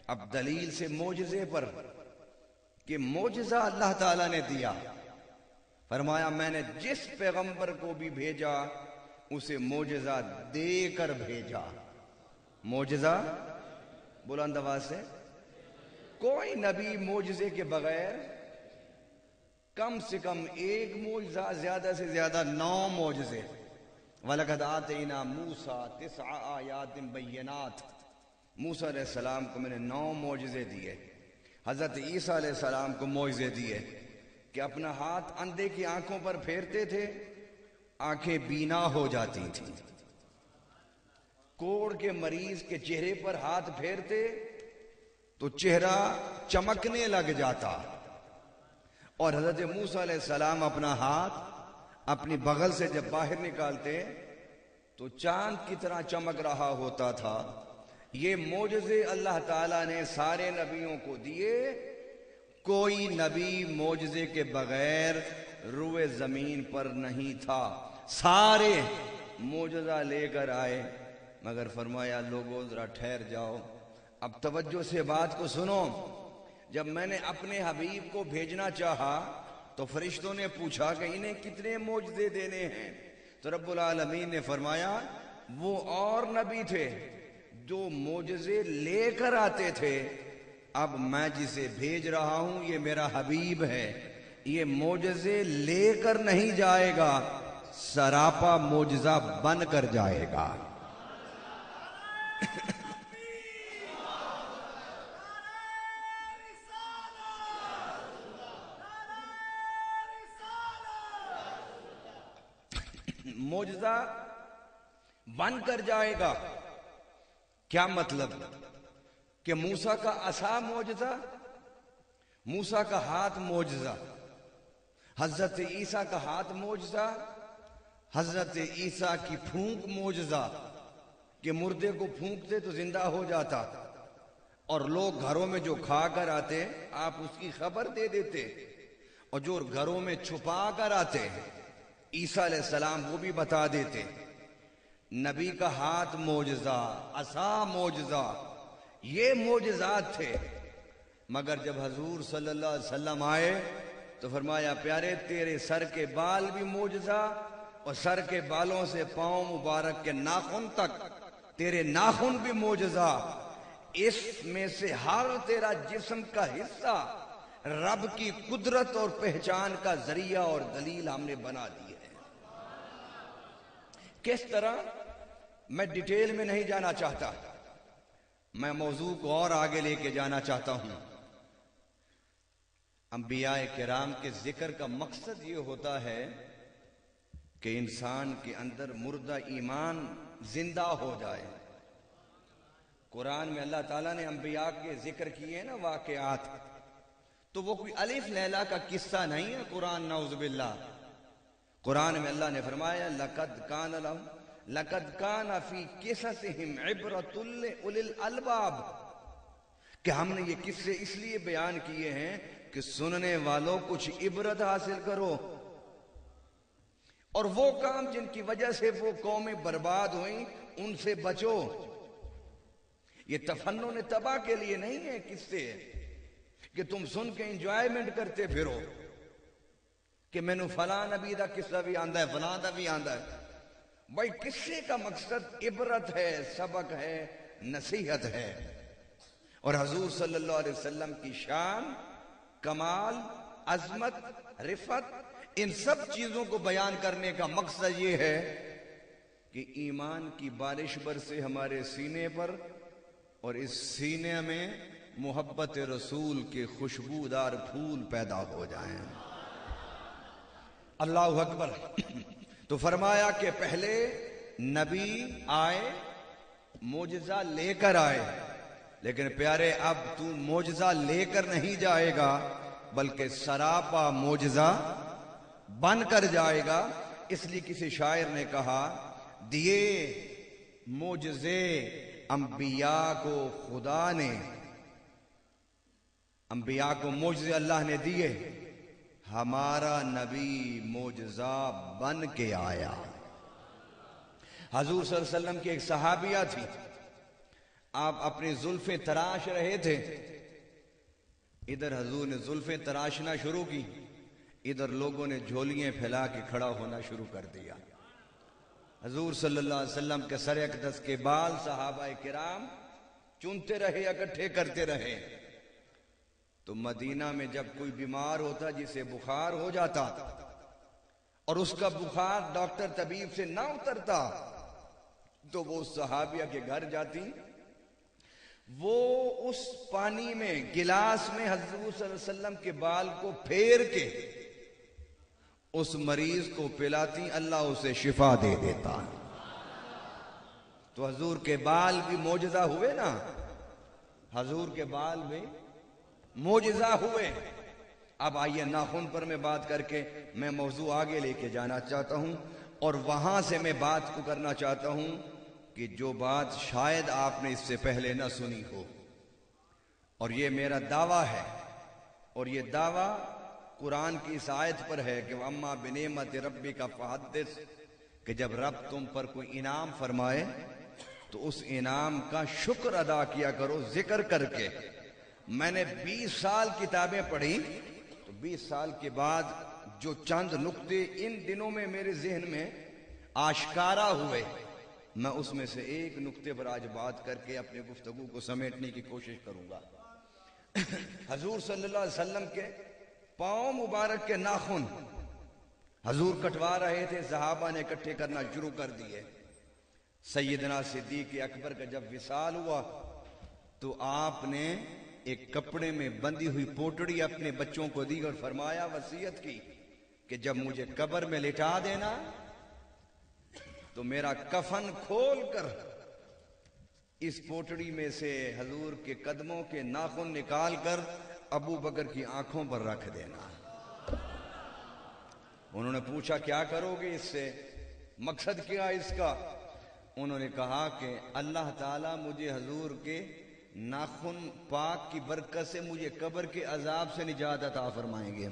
اب دلیل سے معجزے پر کہ معجزہ اللہ تعالیٰ نے دیا، فرمایا میں نے جس پیغمبر کو بھی بھیجا اسے معجزہ دے کر بھیجا۔ معجزہ بلند آواز سے، کوئی نبی معجزے کے بغیر کم سے کم ایک معجزہ، زیادہ سے زیادہ 9 معجزے۔ وَلَقَدْ آتَيْنَا مُوسَىٰ 9 آیات بینات، موسیٰ علیہ السلام کو میں نے 9 معجزے دیے۔ حضرت عیسیٰ علیہ السلام کو معجزے دیے کہ اپنا ہاتھ اندھے کی آنکھوں پر پھیرتے تھے، آنکھیں بینا ہو جاتی تھیں۔ کوڑ کے مریض کے چہرے پر ہاتھ پھیرتے تو چہرہ چمکنے لگ جاتا، اور حضرت موسیٰ علیہ السلام اپنا ہاتھ اپنی بغل سے جب باہر نکالتے تو چاند کی طرح چمک رہا ہوتا تھا۔ یہ معجزے اللہ تعالیٰ نے سارے نبیوں کو دیے، کوئی نبی معجزے کے بغیر روئے زمین پر نہیں تھا، سارے معجزہ لے کر آئے، مگر فرمایا لوگوں ذرا ٹھہر جاؤ، اب توجہ سے بات کو سنو۔ جب میں نے اپنے حبیب کو بھیجنا چاہا تو فرشتوں نے پوچھا کہ انہیں کتنے معجزے دینے ہیں، تو رب العالمین نے فرمایا وہ اور نبی تھے جو معجزے لے کر آتے تھے، اب میں جسے بھیج رہا ہوں یہ میرا حبیب ہے، یہ معجزے لے کر نہیں جائے گا، سراپا معجزہ بن کر جائے گا۔ معجزہ بن کر جائے گا، کیا مطلب کہ موسیٰ کا عصا معجزہ، موسیٰ کا ہاتھ معجزہ، حضرت عیسیٰ کا ہاتھ معجزہ، حضرت عیسیٰ کی پھونک معجزہ کہ مردے کو پھونکتے تو زندہ ہو جاتا، اور لوگ گھروں میں جو کھا کر آتے آپ اس کی خبر دے دیتے، اور جو گھروں میں چھپا کر آتے عیسیٰ علیہ السلام وہ بھی بتا دیتے۔ نبی کا ہاتھ معجزہ، عصا معجزہ، یہ معجزات تھے، مگر جب حضور صلی اللہ علیہ وسلم آئے تو فرمایا پیارے تیرے سر کے بال بھی معجزہ، اور سر کے بالوں سے پاؤں مبارک کے ناخن تک تیرے ناخن بھی معجزہ، اس میں سے ہر تیرا جسم کا حصہ رب کی قدرت اور پہچان کا ذریعہ اور دلیل ہم نے بنا دی ہے۔ کس طرح میں ڈیٹیل میں نہیں جانا چاہتا، میں موضوع کو اور آگے لے کے جانا چاہتا ہوں۔ انبیاء کرام کے ذکر کا مقصد یہ ہوتا ہے کہ انسان کے اندر مردہ ایمان زندہ ہو جائے۔ قرآن میں اللہ تعالیٰ نے انبیاء کے ذکر کیے نا واقعات، تو وہ کوئی الف لیلا کا قصہ نہیں ہے قرآن، نعوذ باللہ۔ قرآن میں اللہ نے فرمایا لَقَدْ كَانَ فِي قِصَصِهِمْ عِبْرَةٌ لِأُولِي الْأَلْبَابِ، کہ ہم نے یہ قصے اس لیے بیان کیے ہیں کہ سننے والوں کچھ عبرت حاصل کرو، اور وہ کام جن کی وجہ سے وہ قومیں برباد ہوئیں ان سے بچو۔ یہ تفنن تباہ کے لیے نہیں ہے قصے کہ تم سن کے انجوائمنٹ کرتے پھرو کہ میں نو فلاں نبی دا قصہ بھی آندا ہے، فلاں دا بھی آندا ہے۔ بھائی قصے کا مقصد عبرت ہے، سبق ہے، نصیحت ہے، اور حضور صلی اللہ علیہ وسلم کی شان، کمال، عظمت، رفعت، ان سب چیزوں کو بیان کرنے کا مقصد یہ ہے کہ ایمان کی بارش برسے ہمارے سینے پر، اور اس سینے میں محبت رسول کے خوشبودار پھول پیدا ہو جائیں۔ اللہ اکبر۔ تو فرمایا کہ پہلے نبی آئے، معجزہ لے کر آئے، لیکن پیارے اب تو معجزہ لے کر نہیں جائے گا بلکہ سراپا معجزہ بن کر جائے گا۔ اس لیے کسی شاعر نے کہا دیے معجزے انبیاء کو خدا نے، انبیاء کو معجزے اللہ نے دیے، ہمارا نبی معجزہ بن کے آیا۔ حضور صلی اللہ علیہ وسلم کی ایک صحابیہ تھی، آپ اپنی زلفیں تراش رہے تھے، ادھر حضور نے زلفیں تراشنا شروع کی، ادھر لوگوں نے جھولیاں پھیلا کے کھڑا ہونا شروع کر دیا۔ حضور صلی اللہ علیہ وسلم کے سر اقدس کے بال صحابہ کرام چنتے رہے، اکٹھے کرتے رہے۔ تو مدینہ میں جب کوئی بیمار ہوتا، جسے بخار ہو جاتا اور اس کا بخار ڈاکٹر طبیب سے نہ اترتا، تو وہ صحابیہ کے گھر جاتی، وہ اس پانی میں گلاس میں حضور صلی اللہ علیہ وسلم کے بال کو پھیر کے اس مریض کو پلاتی، اللہ اسے شفا دے دیتا۔ تو حضور کے بال بھی معجزہ ہوئے نا، حضور کے بال بھی معجزہ ہوئے۔ اب آئیے ناخن پر میں بات کر کے میں موضوع آگے لے کے جانا چاہتا ہوں، اور وہاں سے میں بات کو کرنا چاہتا ہوں کہ جو بات شاید آپ نے اس سے پہلے نہ سنی ہو، اور یہ میرا دعویٰ ہے، اور یہ دعویٰ قرآن کی اس آیت پر ہے کہ وَأَمَّا بِنِعْمَتِ رَبِّكَ فَحَدِّثْ، کہ جب رب تم پر کوئی انعام فرمائے تو اس انعام کا شکر ادا کیا کرو ذکر کر کے۔ میں نے 20 سال کتابیں پڑھی، تو 20 سال کے بعد جو چند نقطے ان دنوں میں میرے ذہن میں آشکارا ہوئے، میں اس میں سے ایک نقطے پر آج بات کر کے اپنے گفتگو کو سمیٹنے کی کوشش کروں گا۔ حضور صلی اللہ علیہ وسلم کے پاؤں مبارک کے ناخن حضور کٹوا رہے تھے، صحابہ نے اکٹھے کرنا شروع کر دیے۔ سیدنا صدیق اکبر کا جب وصال ہوا تو آپ نے ایک کپڑے میں بندھی ہوئی پوٹڑی اپنے بچوں کو دی اور فرمایا، وصیت کی کہ جب مجھے قبر میں لٹا دینا تو میرا کفن کھول کر اس پوٹڑی میں سے حضور کے قدموں کے ناخن نکال کر ابو بکر کی آنکھوں پر رکھ دینا۔ انہوں نے پوچھا کیا کرو گے اس سے، مقصد کیا اس کا؟ انہوں نے کہا کہ اللہ تعالیٰ مجھے حضور کے ناخن پاک کی برکت سے مجھے قبر کے عذاب سے نجات عطا فرمائیں گے۔